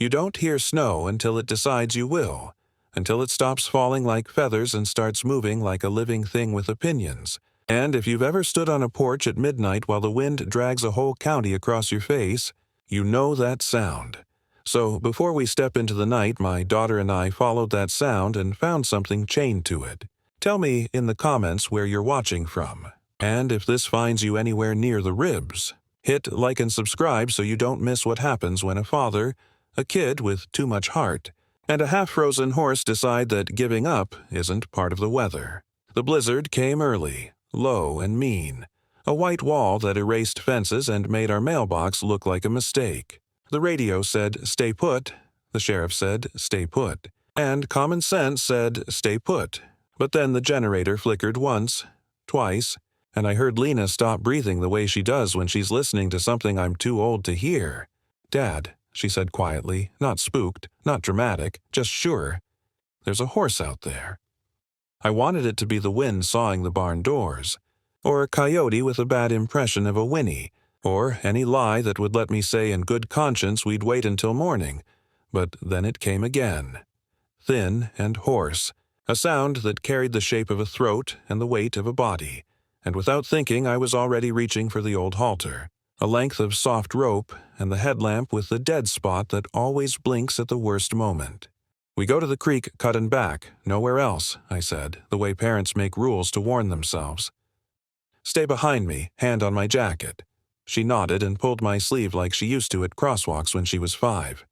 You don't hear snow until it decides you will, until it stops falling like feathers and starts moving like a living thing with opinions. And if you've ever stood on a porch at midnight while the wind drags a whole county across your face, you know that sound. So before we step into the night, my daughter and I followed that sound and found something chained to it. Tell me in the comments where you're watching from. And if this finds you anywhere near the ribs, hit like and subscribe so you don't miss what happens when a father, a kid with too much heart, and a half-frozen horse decide that giving up isn't part of the weather. The blizzard came early, low and mean, a white wall that erased fences and made our mailbox look like a mistake. The radio said, "Stay put," the sheriff said, "Stay put," and common sense said, "Stay put." But then the generator flickered once, twice, and I heard Lena stop breathing the way she does when she's listening to something I'm too old to hear. "Dad," she said quietly, not spooked, not dramatic, just sure. "There's a horse out there." I wanted it to be the wind sawing the barn doors, or a coyote with a bad impression of a whinny, or any lie that would let me say in good conscience we'd wait until morning. But then it came again. Thin and hoarse, a sound that carried the shape of a throat and the weight of a body, and without thinking I was already reaching for the old halter, a length of soft rope, and the headlamp with the dead spot that always blinks at the worst moment. "We go to the creek cut and back, nowhere else," I said, the way parents make rules to warn themselves. "Stay behind me, hand on my jacket." She nodded and pulled my sleeve like she used to at crosswalks when she was 5.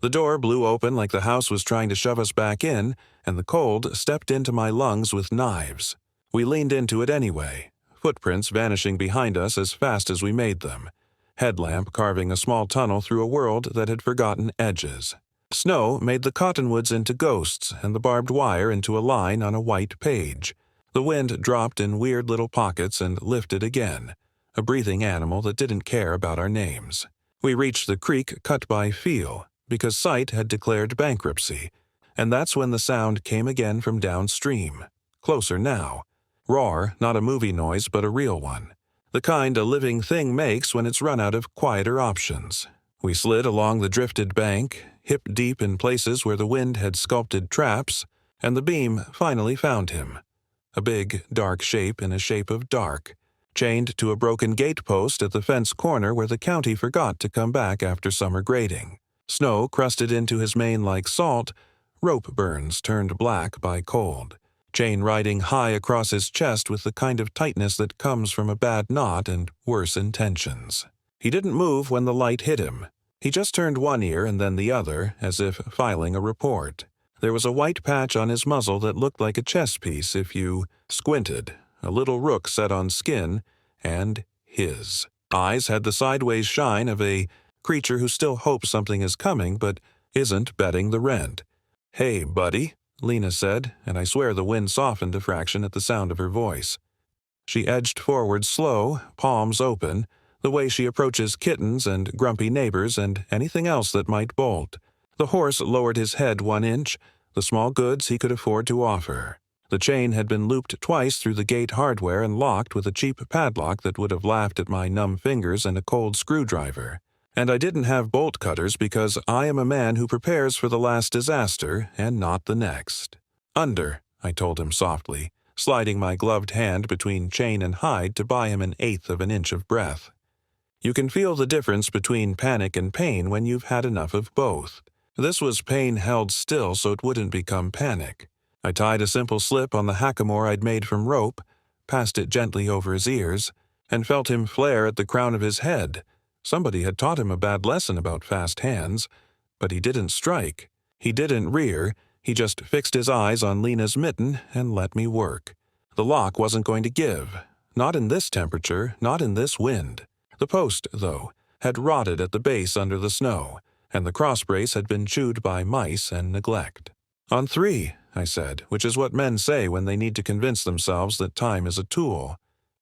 The door blew open like the house was trying to shove us back in, and the cold stepped into my lungs with knives. We leaned into it anyway, footprints vanishing behind us as fast as we made them, headlamp carving a small tunnel through a world that had forgotten edges. Snow made the cottonwoods into ghosts and the barbed wire into a line on a white page. The wind dropped in weird little pockets and lifted again, a breathing animal that didn't care about our names. We reached the creek cut by feel, because sight had declared bankruptcy, and that's when the sound came again from downstream. Closer now. Roar, not a movie noise but a real one. The kind a living thing makes when it's run out of quieter options. We slid along the drifted bank, hip-deep in places where the wind had sculpted traps, and the beam finally found him. A big, dark shape in a shape of dark, chained to a broken gate post at the fence corner where the county forgot to come back after summer grading. Snow crusted into his mane like salt, rope burns turned black by cold, chain riding high across his chest with the kind of tightness that comes from a bad knot and worse intentions. He didn't move when the light hit him. He just turned one ear and then the other, as if filing a report. There was a white patch on his muzzle that looked like a chess piece if you squinted, a little rook set on skin, and his eyes had the sideways shine of a creature who still hopes something is coming but isn't betting the rent. "Hey, buddy," Lena said, and I swear the wind softened a fraction at the sound of her voice. She edged forward slow, palms open, the way she approaches kittens and grumpy neighbors and anything else that might bolt. The horse lowered his head 1 inch, the small goods he could afford to offer. The chain had been looped twice through the gate hardware and locked with a cheap padlock that would have laughed at my numb fingers and a cold screwdriver. And I didn't have bolt cutters because I am a man who prepares for the last disaster and not the next. "Under," I told him softly, sliding my gloved hand between chain and hide to buy him 1/8 of an inch of breath. You can feel the difference between panic and pain when you've had enough of both. This was pain held still so it wouldn't become panic. I tied a simple slip on the hackamore I'd made from rope, passed it gently over his ears, and felt him flare at the crown of his head. Somebody had taught him a bad lesson about fast hands, but he didn't strike. He didn't rear. He just fixed his eyes on Lena's mitten and let me work. The lock wasn't going to give. Not in this temperature, not in this wind. The post, though, had rotted at the base under the snow, and the crossbrace had been chewed by mice and neglect. "On 3, I said, which is what men say when they need to convince themselves that time is a tool.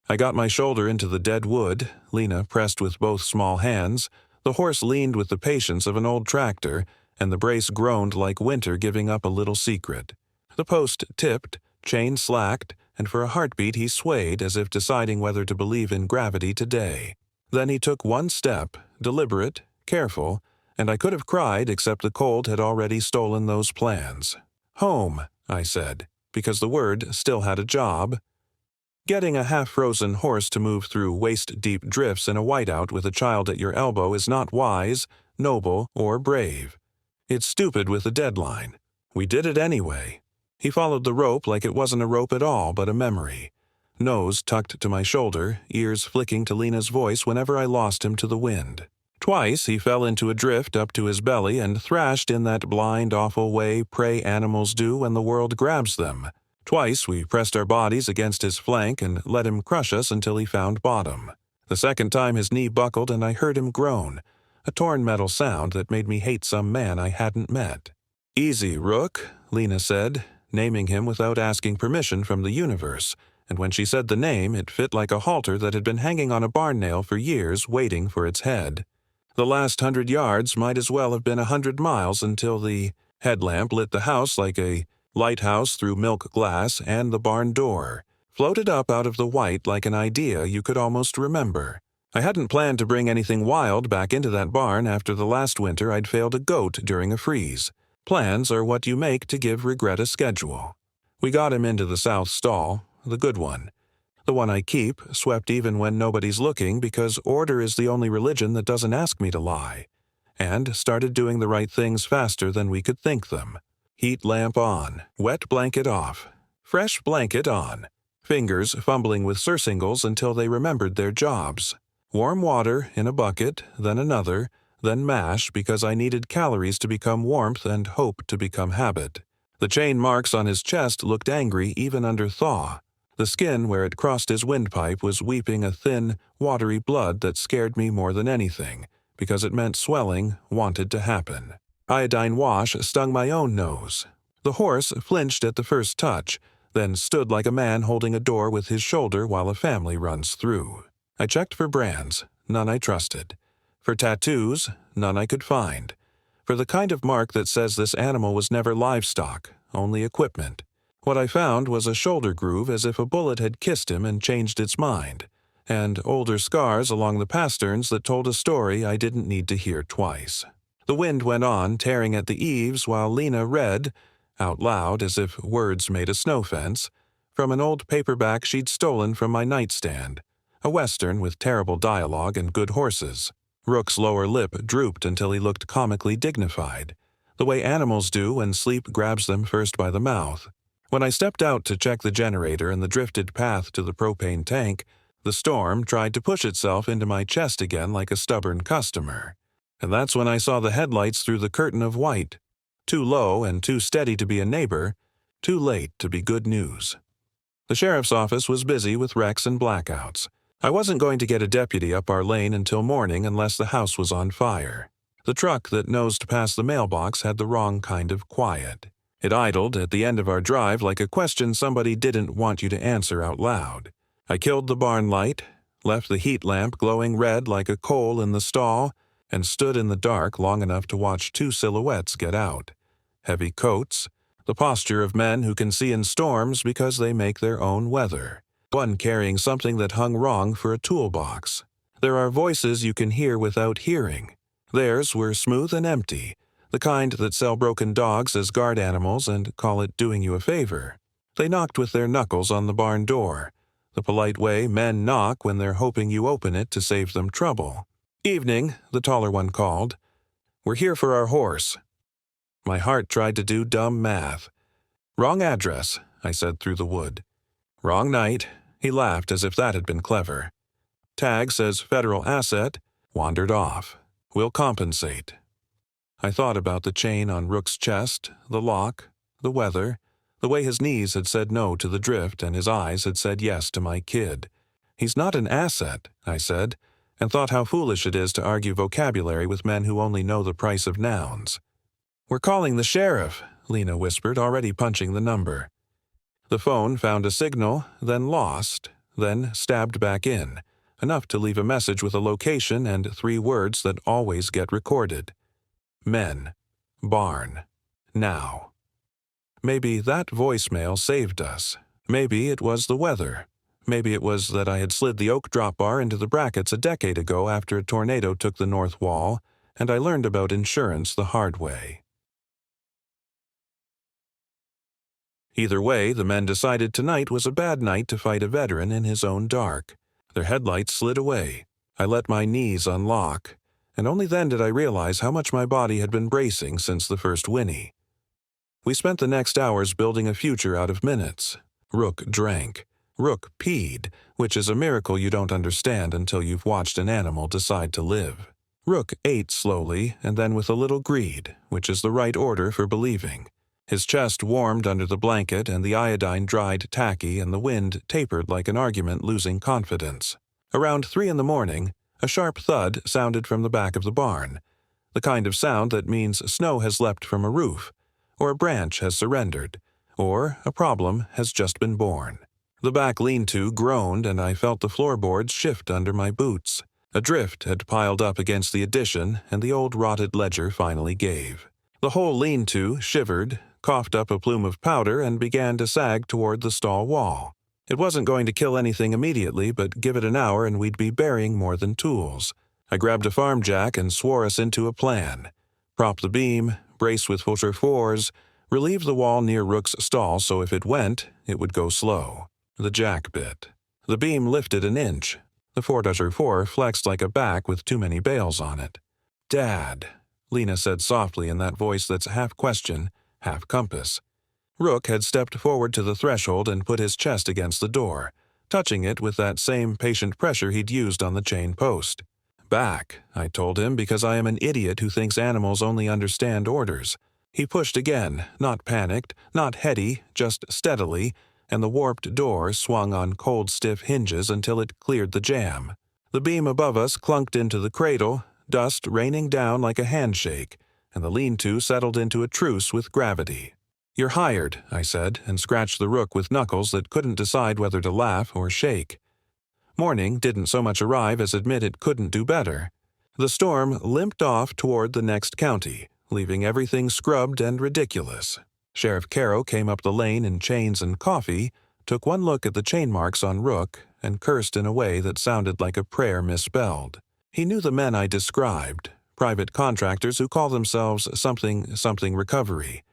I got my shoulder into the dead wood, Lena pressed with both small hands, the horse leaned with the patience of an old tractor, and the brace groaned like winter giving up a little secret. The post tipped, chain slacked, and for a heartbeat he swayed as if deciding whether to believe in gravity today. Then he took 1 step, deliberate, careful, and I could have cried except the cold had already stolen those plans. Home, I said, because the word still had a job. Getting a half-frozen horse to move through waist-deep drifts in a whiteout with a child at your elbow is not wise, noble, or brave. It's stupid with a deadline. We did it anyway. He followed the rope like it wasn't a rope at all but a memory. Nose tucked to my shoulder, ears flicking to Lena's voice whenever I lost him to the wind. Twice he fell into a drift up to his belly and thrashed in that blind, awful way prey animals do when the world grabs them. Twice we pressed our bodies against his flank and let him crush us until he found bottom. The second time his knee buckled and I heard him groan, a torn metal sound that made me hate some man I hadn't met. "Easy, Rook," Lena said, naming him without asking permission from the universe, and when she said the name it fit like a halter that had been hanging on a barn nail for years waiting for its head. The last 100 yards might as well have been 100 miles until the headlamp lit the house like a lighthouse through milk glass, and the barn door floated up out of the white like an idea you could almost remember. I hadn't planned to bring anything wild back into that barn after the last winter I'd failed a goat during a freeze. Plans are what you make to give regret a schedule. We got him into the south stall, the good one. The one I keep, swept even when nobody's looking because order is the only religion that doesn't ask me to lie, and started doing the right things faster than we could think them. Heat lamp on, wet blanket off, fresh blanket on, fingers fumbling with surcingles until they remembered their jobs. Warm water in a bucket, then another, then mash because I needed calories to become warmth and hope to become habit. The chain marks on his chest looked angry even under thaw. The skin where it crossed his windpipe was weeping a thin, watery blood that scared me more than anything, because it meant swelling wanted to happen. Iodine wash stung my own nose. The horse flinched at the first touch, then stood like a man holding a door with his shoulder while a family runs through. I checked for brands, none I trusted. For tattoos, none I could find. For the kind of mark that says this animal was never livestock, only equipment. What I found was a shoulder groove as if a bullet had kissed him and changed its mind, and older scars along the pasterns that told a story I didn't need to hear twice. The wind went on, tearing at the eaves while Lena read, out loud as if words made a snow fence, from an old paperback she'd stolen from my nightstand, a western with terrible dialogue and good horses. Rook's lower lip drooped until he looked comically dignified, the way animals do when sleep grabs them first by the mouth. When I stepped out to check the generator and the drifted path to the propane tank, the storm tried to push itself into my chest again like a stubborn customer. And that's when I saw the headlights through the curtain of white. Too low and too steady to be a neighbor, too late to be good news. The sheriff's office was busy with wrecks and blackouts. I wasn't going to get a deputy up our lane until morning unless the house was on fire. The truck that nosed past the mailbox had the wrong kind of quiet. It idled at the end of our drive like a question somebody didn't want you to answer out loud. I killed the barn light, left the heat lamp glowing red like a coal in the stall, and stood in the dark long enough to watch two silhouettes get out. Heavy coats, the posture of men who can see in storms because they make their own weather. One carrying something that hung wrong for a toolbox. There are voices you can hear without hearing. Theirs were smooth and empty, the kind that sell broken dogs as guard animals and call it doing you a favor. They knocked with their knuckles on the barn door, the polite way men knock when they're hoping you open it to save them trouble. "Evening," the taller one called. "We're here for our horse." My heart tried to do dumb math. "Wrong address," I said through the wood. "Wrong night." He laughed as if that had been clever. "Tag says federal asset." Wandered off. "We'll compensate." I thought about the chain on Rook's chest, the lock, the weather, the way his knees had said no to the drift and his eyes had said yes to my kid. "He's not an asset," I said, and thought how foolish it is to argue vocabulary with men who only know the price of nouns. "We're calling the sheriff," Lena whispered, already punching the number. The phone found a signal, then lost, then stabbed back in, enough to leave a message with a location and 3 words that always get recorded. Men. Barn. Now. Maybe that voicemail saved us. Maybe it was the weather. Maybe it was that I had slid the oak drop bar into the brackets a decade ago after a tornado took the north wall, and I learned about insurance the hard way. Either way, the men decided tonight was a bad night to fight a veteran in his own dark. Their headlights slid away. I let my knees unlock, and only then did I realize how much my body had been bracing since the first whinny. We spent the next hours building a future out of minutes. Rook drank. Rook peed, which is a miracle you don't understand until you've watched an animal decide to live. Rook ate slowly and then with a little greed, which is the right order for believing. His chest warmed under the blanket and the iodine dried tacky and the wind tapered like an argument losing confidence. Around 3 in the morning, a sharp thud sounded from the back of the barn, the kind of sound that means snow has leapt from a roof, or a branch has surrendered, or a problem has just been born. The back lean-to groaned and I felt the floorboards shift under my boots. A drift had piled up against the addition and the old rotted ledger finally gave. The whole lean-to shivered, coughed up a plume of powder, and began to sag toward the stall wall. It wasn't going to kill anything immediately, but give it an hour and we'd be burying more than tools. I grabbed a farm jack and swore us into a plan. Prop the beam, brace with 4x4s, relieve the wall near Rook's stall so if it went, it would go slow. The jack bit. The beam lifted an inch. The 4x4 flexed like a back with too many bales on it. "Dad," Lena said softly in that voice that's half question, half compass. Rook had stepped forward to the threshold and put his chest against the door, touching it with that same patient pressure he'd used on the chain post. "Back," I told him, because I am an idiot who thinks animals only understand orders. He pushed again, not panicked, not heady, just steadily, and the warped door swung on cold, stiff hinges until it cleared the jam. The beam above us clunked into the cradle, dust raining down like a handshake, and the lean-to settled into a truce with gravity. "You're hired," I said, and scratched the Rook with knuckles that couldn't decide whether to laugh or shake. Morning didn't so much arrive as admit it couldn't do better. The storm limped off toward the next county, leaving everything scrubbed and ridiculous. Sheriff Caro came up the lane in chains and coffee, took one look at the chain marks on Rook, and cursed in a way that sounded like a prayer misspelled. He knew the men I described, private contractors who call themselves something recovery,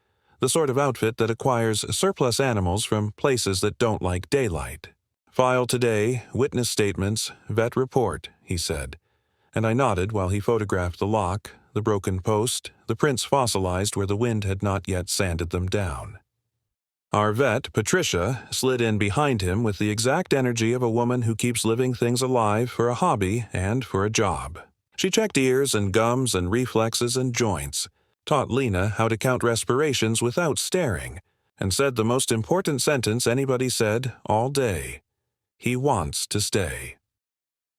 the sort of outfit that acquires surplus animals from places that don't like daylight. "File today, witness statements, vet report," he said, and I nodded while he photographed the lock, the broken post, the prints fossilized where the wind had not yet sanded them down. Our vet, Patricia, slid in behind him with the exact energy of a woman who keeps living things alive for a hobby and for a job. She checked ears and gums and reflexes and joints, taught Lena how to count respirations without staring, and said the most important sentence anybody said all day: "He wants to stay."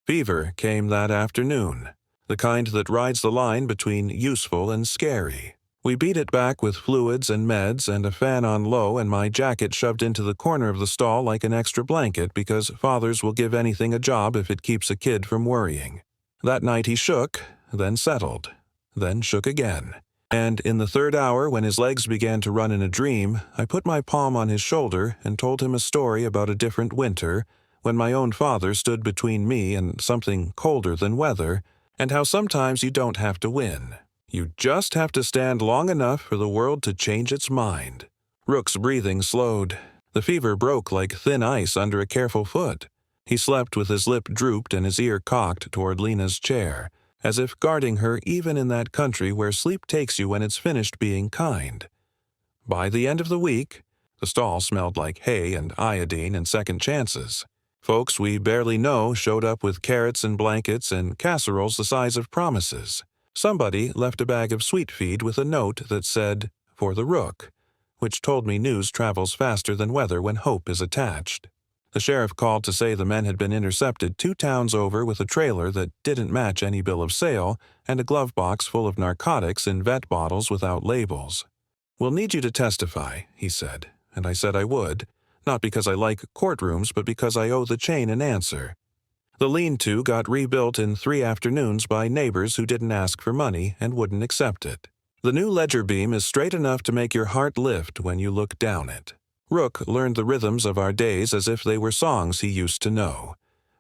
Fever came that afternoon, the kind that rides the line between useful and scary. We beat it back with fluids and meds and a fan on low and my jacket shoved into the corner of the stall like an extra blanket because fathers will give anything a job if it keeps a kid from worrying. That night he shook, then settled, then shook again. And in the third hour, when his legs began to run in a dream, I put my palm on his shoulder and told him a story about a different winter, when my own father stood between me and something colder than weather, and how sometimes you don't have to win. You just have to stand long enough for the world to change its mind. Rook's breathing slowed. The fever broke like thin ice under a careful foot. He slept with his lip drooped and his ear cocked toward Lena's chair, as if guarding her even in that country where sleep takes you when it's finished being kind. By the end of the week, the stall smelled like hay and iodine and second chances. Folks we barely know showed up with carrots and blankets and casseroles the size of promises. Somebody left a bag of sweet feed with a note that said, "For the Rook," which told me news travels faster than weather when hope is attached. The sheriff called to say the men had been intercepted 2 towns over with a trailer that didn't match any bill of sale and a glove box full of narcotics in vet bottles without labels. "We'll need you to testify," he said, and I said I would, not because I like courtrooms but because I owe the chain an answer. The lean-to got rebuilt in 3 afternoons by neighbors who didn't ask for money and wouldn't accept it. The new ledger beam is straight enough to make your heart lift when you look down it. Rook learned the rhythms of our days as if they were songs he used to know.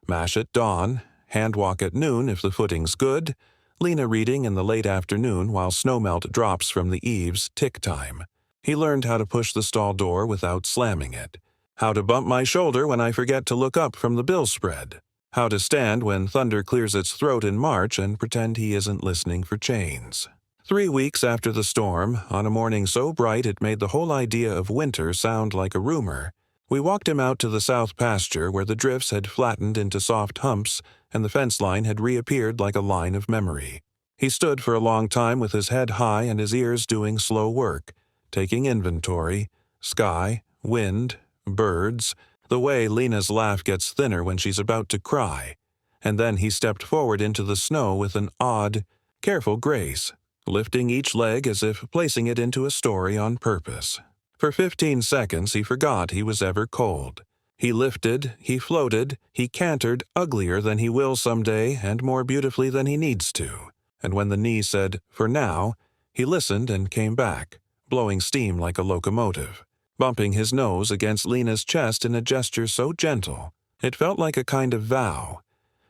Mash at dawn, hand walk at noon if the footing's good, Lena reading in the late afternoon while snowmelt drops from the eaves, tick time. He learned how to push the stall door without slamming it. How to bump my shoulder when I forget to look up from the bill spread. How to stand when thunder clears its throat in March and pretend he isn't listening for chains. 3 weeks after the storm, on a morning so bright it made the whole idea of winter sound like a rumor, we walked him out to the south pasture where the drifts had flattened into soft humps and the fence line had reappeared like a line of memory. He stood for a long time with his head high and his ears doing slow work, taking inventory, sky, wind, birds, the way Lena's laugh gets thinner when she's about to cry. And then he stepped forward into the snow with an odd, careful grace, lifting each leg as if placing it into a story on purpose. For 15 seconds he forgot he was ever cold. He lifted, he floated, he cantered uglier than he will someday and more beautifully than he needs to. And when the knee said, "For now," he listened and came back, blowing steam like a locomotive, bumping his nose against Lena's chest in a gesture so gentle, it felt like a kind of vow.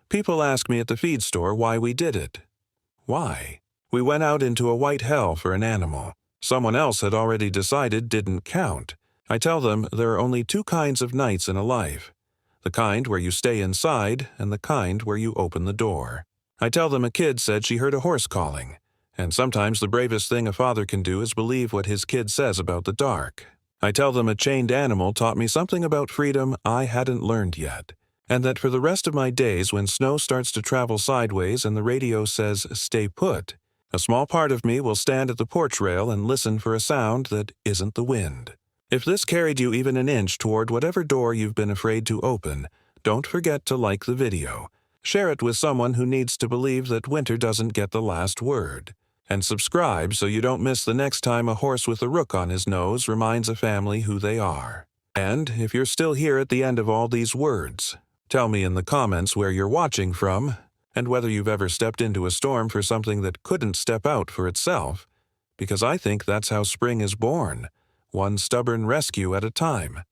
People ask me at the feed store why we did it. Why? We went out into a white hell for an animal. Someone else had already decided didn't count. I tell them there are only 2 kinds of nights in a life. The kind where you stay inside and the kind where you open the door. I tell them a kid said she heard a horse calling. And sometimes the bravest thing a father can do is believe what his kid says about the dark. I tell them a chained animal taught me something about freedom I hadn't learned yet, and that for the rest of my days when snow starts to travel sideways and the radio says, "Stay put," a small part of me will stand at the porch rail and listen for a sound that isn't the wind. If this carried you even an inch toward whatever door you've been afraid to open, don't forget to like the video. Share it with someone who needs to believe that winter doesn't get the last word. And subscribe so you don't miss the next time a horse with a rook on his nose reminds a family who they are. And if you're still here at the end of all these words, tell me in the comments where you're watching from and whether you've ever stepped into a storm for something that couldn't step out for itself, because I think that's how spring is born, one stubborn rescue at a time.